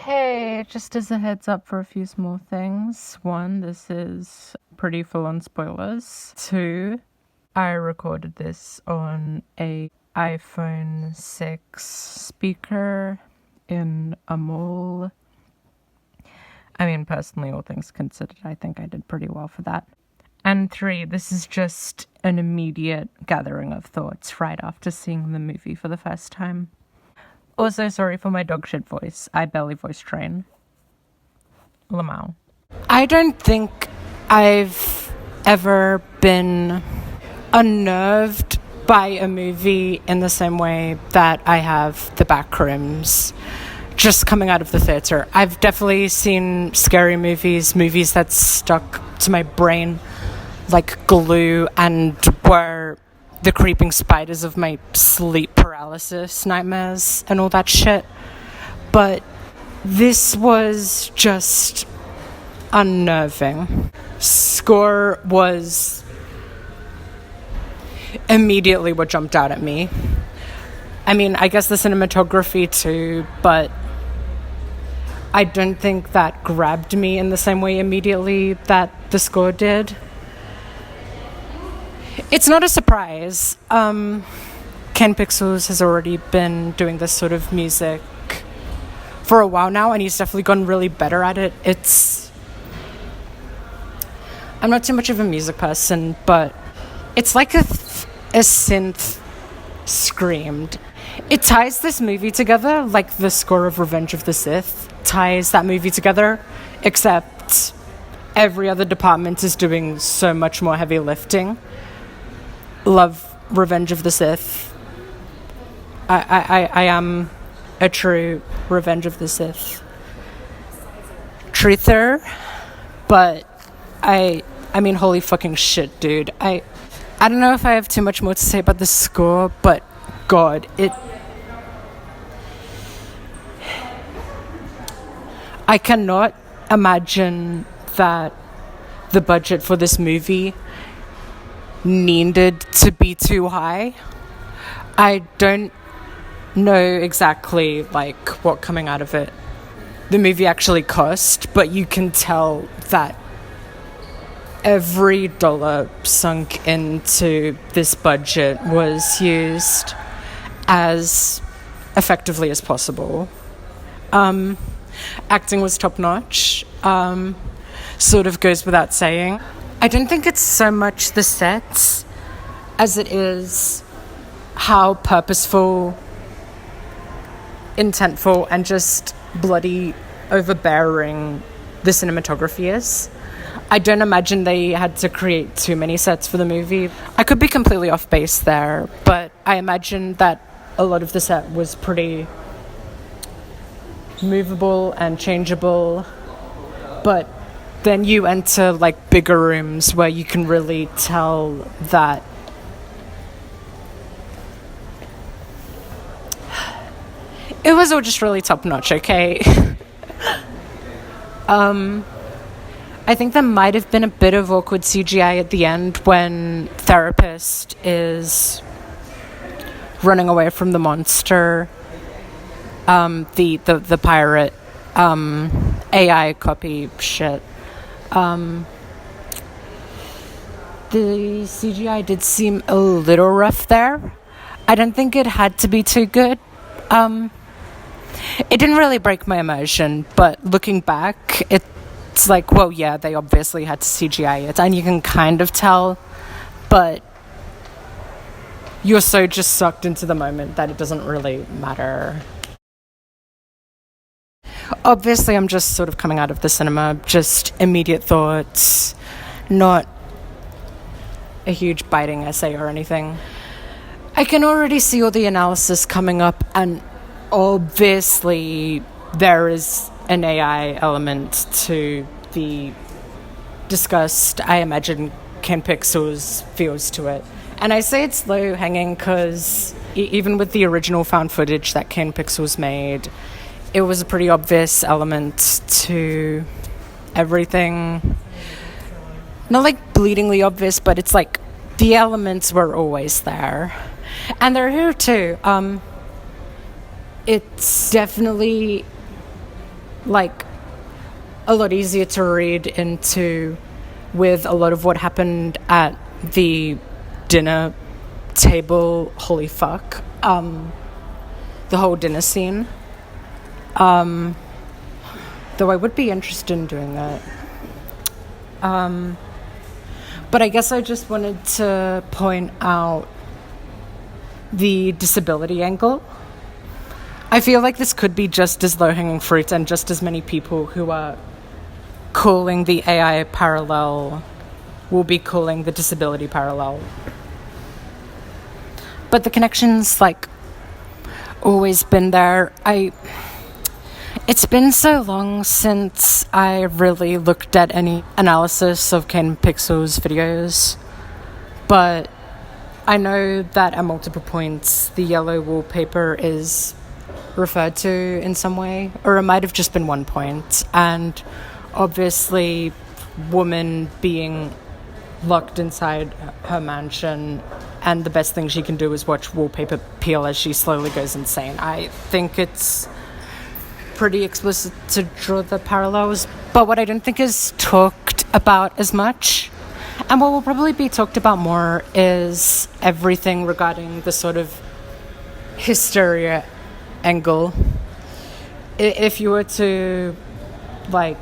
Hey, just as a heads up for a few small things. One, this is pretty full on spoilers. Two, I recorded this on a iPhone 6 speaker in a mall. I mean, personally, all things considered, I think I did pretty well for that. And three, this is just an immediate gathering of thoughts right after seeing the movie for the first time. Also, sorry for my dog shit voice. I barely voice train. Lamau. I don't think I've ever been unnerved by a movie in the same way that I have the Backrooms just coming out of the theater. I've definitely seen scary movies that stuck to my brain like glue and were the creeping spiders of my sleep paralysis nightmares and all that shit. But this was just unnerving. Score was immediately what jumped out at me. I mean, I guess the cinematography too, but I don't think that grabbed me in the same way immediately that the score did. It's not a surprise. Ken Pixels has already been doing this sort of music for a while now, and he's definitely gotten really better at it. I'm not too much of a music person, but it's like a synth screamed. It ties this movie together like the score of Revenge of the Sith ties that movie together, except every other department is doing so much more heavy lifting. Love Revenge of the Sith. I am a true Revenge of the Sith truther, but I mean, holy fucking shit, dude. I don't know if I have too much more to say about the score, but God, I cannot imagine that the budget for this movie needed to be too high. I don't know exactly like what coming out of it the movie actually cost, but you can tell that every dollar sunk into this budget was used as effectively as possible. Acting was top notch. Sort of goes without saying. I don't think it's so much the sets as it is how purposeful, intentful, and just bloody overbearing the cinematography is. I don't imagine they had to create too many sets for the movie. I could be completely off base there, but I imagine that a lot of the set was pretty movable and changeable, but then you enter like bigger rooms where you can really tell that it was all just really top notch, okay? I think there might have been a bit of awkward CGI at the end when Therapist is running away from the monster, the pirate AI copy shit. The CGI did seem a little rough there. I don't think it had to be too good. It didn't really break my immersion, but looking back, it's like, well, yeah, they obviously had to CGI it, and you can kind of tell, but you're so just sucked into the moment that it doesn't really matter. Obviously, I'm just sort of coming out of the cinema, just immediate thoughts, not a huge biting essay or anything. I can already see all the analysis coming up, and obviously there is an AI element to the disgust I imagine Ken Pixels feels to it. And I say it's low hanging because even with the original found footage that Ken Pixels made, it was a pretty obvious element to everything. Not like bleedingly obvious, but it's like the elements were always there. And they're here too. It's definitely like a lot easier to read into with a lot of what happened at the dinner table. Holy fuck. The whole dinner scene. Though I would be interested in doing that. But I guess I just wanted to point out the disability angle. I feel like this could be just as low-hanging fruit, and just as many people who are calling the AI parallel will be calling the disability parallel. But the connection's like always been there. It's been so long since I really looked at any analysis of Ken Pixel's videos, but I know that at multiple points the yellow wallpaper is referred to in some way, or it might have just been one point, and obviously woman being locked inside her mansion and the best thing she can do is watch wallpaper peel as she slowly goes insane. I think it's pretty explicit to draw the parallels, but what I don't think is talked about as much, and what will probably be talked about more, is everything regarding the sort of hysteria angle. If you were to like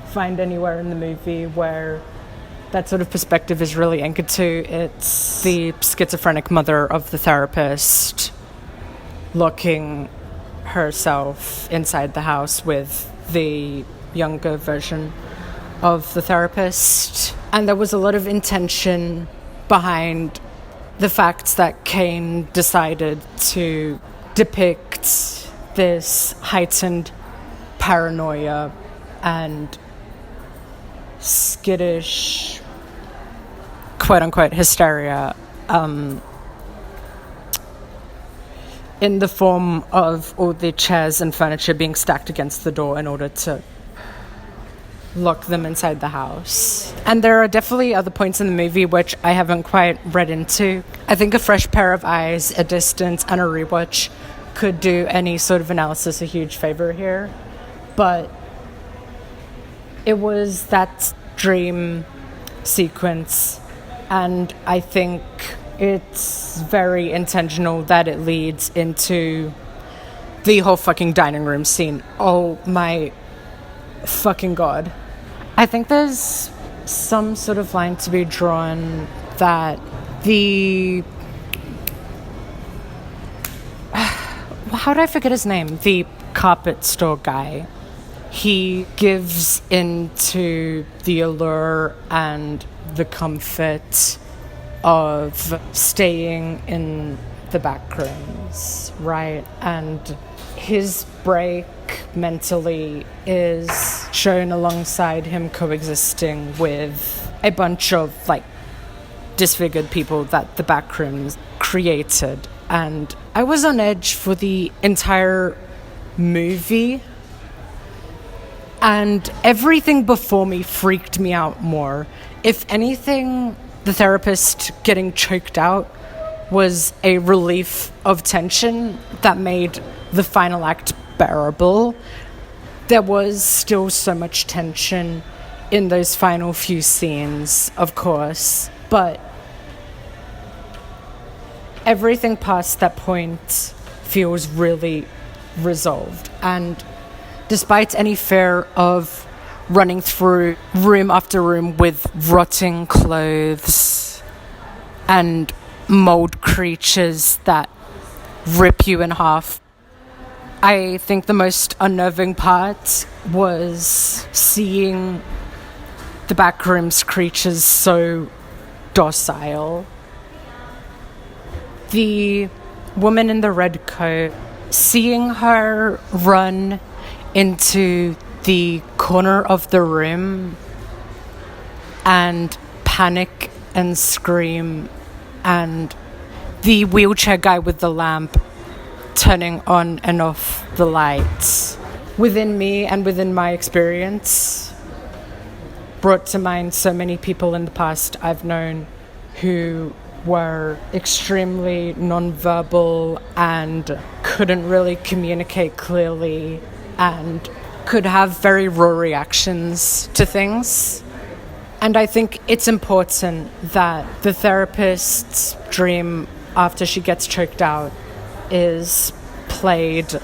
find anywhere in the movie where that sort of perspective is really anchored to, it's the schizophrenic mother of the therapist locking herself inside the house with the younger version of the therapist. And there was a lot of intention behind the fact that Kane decided to depict this heightened paranoia and skittish, quote-unquote, hysteria in the form of all the chairs and furniture being stacked against the door in order to lock them inside the house. And there are definitely other points in the movie which I haven't quite read into. I think a fresh pair of eyes, a distance, and a rewatch could do any sort of analysis a huge favor here. But it was that dream sequence, and I think it's very intentional that it leads into the whole fucking dining room scene. Oh my fucking god. I think there's some sort of line to be drawn that the... how did I forget his name? The carpet store guy. He gives into the allure and the comfort of staying in the back rooms, right? And his break mentally is shown alongside him coexisting with a bunch of like disfigured people that the back rooms created. And I was on edge for the entire movie, and everything before me freaked me out more. If anything, the therapist getting choked out was a relief of tension that made the final act bearable. There was still so much tension in those final few scenes, of course, but everything past that point feels really resolved. And despite any fear of running through room after room with rotting clothes and mold creatures that rip you in half, I think the most unnerving part was seeing the backrooms creatures so docile. The woman in the red coat, seeing her run into the corner of the room and panic and scream, and the wheelchair guy with the lamp turning on and off the lights, within me and within my experience, brought to mind so many people in the past I've known who were extremely nonverbal and couldn't really communicate clearly, and could have very raw reactions to things. And I think it's important that the therapist's dream after she gets choked out is played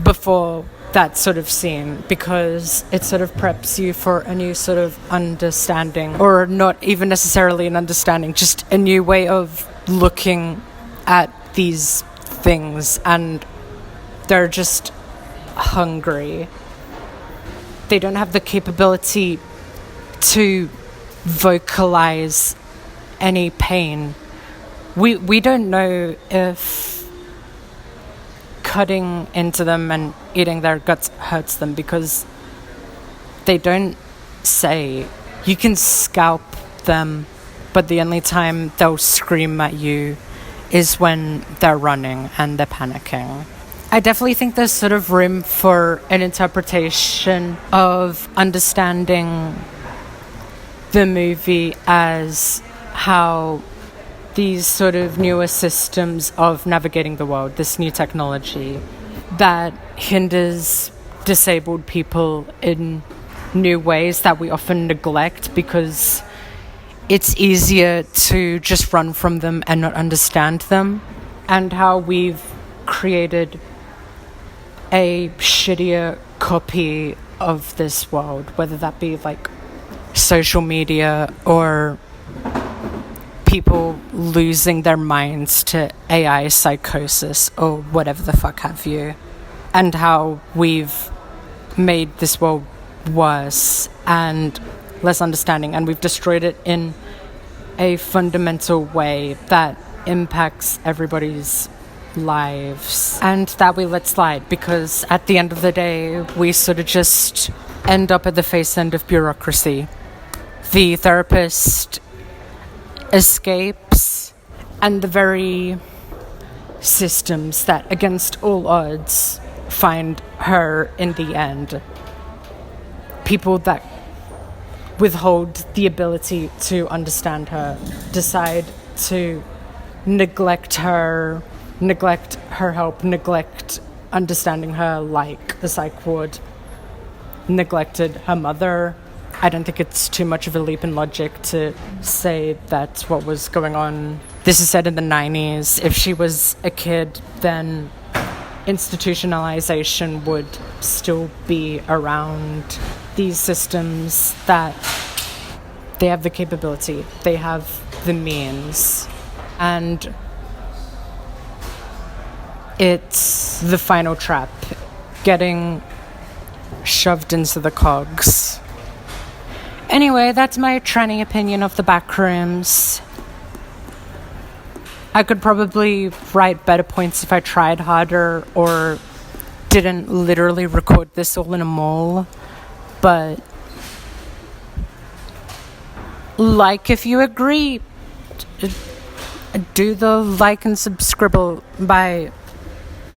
before that sort of scene, because it sort of preps you for a new sort of understanding, or not even necessarily an understanding, just a new way of looking at these things. And they're just hungry. They don't have the capability to vocalize any pain. We don't know if cutting into them and eating their guts hurts them, because they don't say. You can scalp them, but the only time they'll scream at you is when they're running and they're panicking. I definitely think there's sort of room for an interpretation of understanding the movie as how these sort of newer systems of navigating the world, this new technology that hinders disabled people in new ways that we often neglect because it's easier to just run from them and not understand them, and how we've created a shittier copy of this world, whether that be like social media or people losing their minds to AI psychosis or whatever the fuck have you, and how we've made this world worse and less understanding, and we've destroyed it in a fundamental way that impacts everybody's lives, and that we let slide because at the end of the day we sort of just end up at the face end of bureaucracy. The therapist escapes, and the very systems that against all odds find her in the end, people that withhold the ability to understand her, decide to neglect her help, neglect understanding her, like the psych ward neglected her mother. I don't think it's too much of a leap in logic to say that's what was going on. This is said in the 90s. If she was a kid, then institutionalization would still be around. These systems, that they have the capability, they have the means, and it's the final trap, getting shoved into the cogs. Anyway, that's my tranny opinion of the Backrooms. I could probably write better points if I tried harder or didn't literally record this all in a mall. But like if you agree, do the like and subscribe. Bye.